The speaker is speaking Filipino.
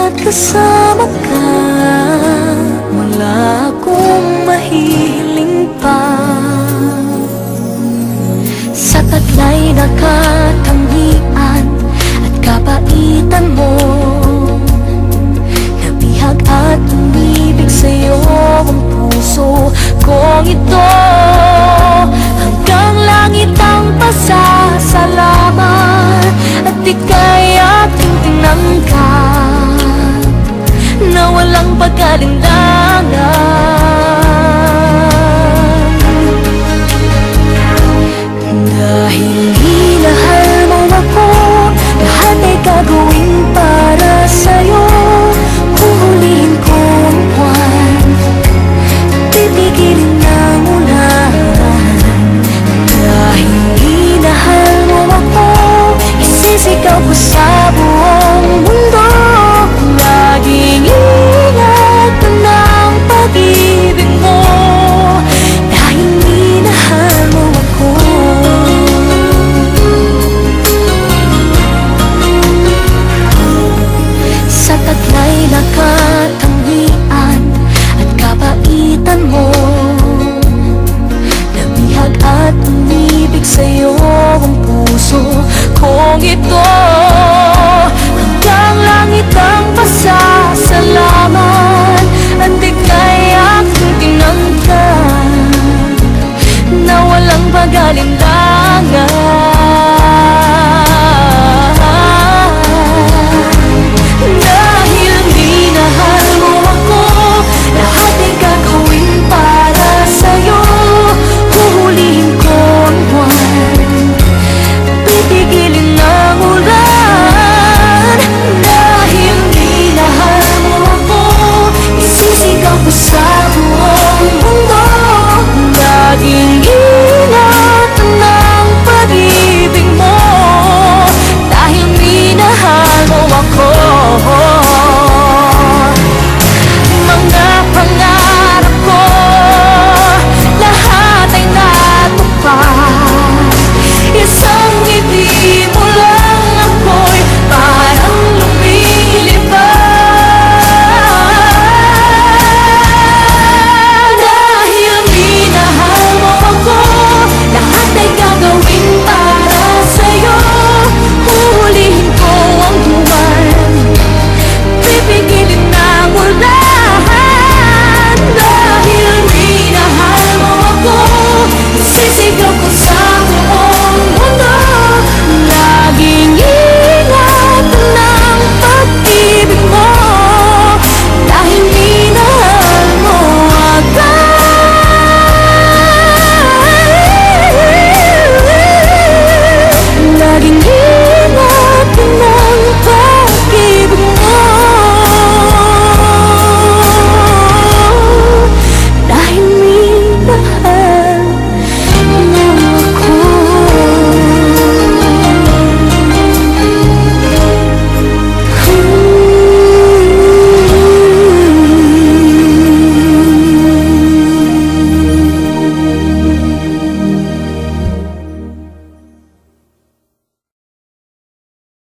at kasama ka, wala akong mahiling pa. Sa taglay na katangian at kapaitan mo, nabihag at umibig sa'yo ang puso kong ito. Hanggang langit ang pasasalamat at ika'y aking tinangkat na walang pag-alinlangan. Dahil minahal mo ako, lahat ay gagawin para sa'yo. Kung huliin ko ang buwan, pipigilin ng ulan. Dahil minahal mo ako, isisigaw ko sa buong mundo. Laging ingat ng pag-ibig mo, dahil minahal mo ako. Sa taglay na katangian at kapaitan mo, nabihag at umibig sa'yo ang puso kong ito. Hanggang langit ang pasasalamat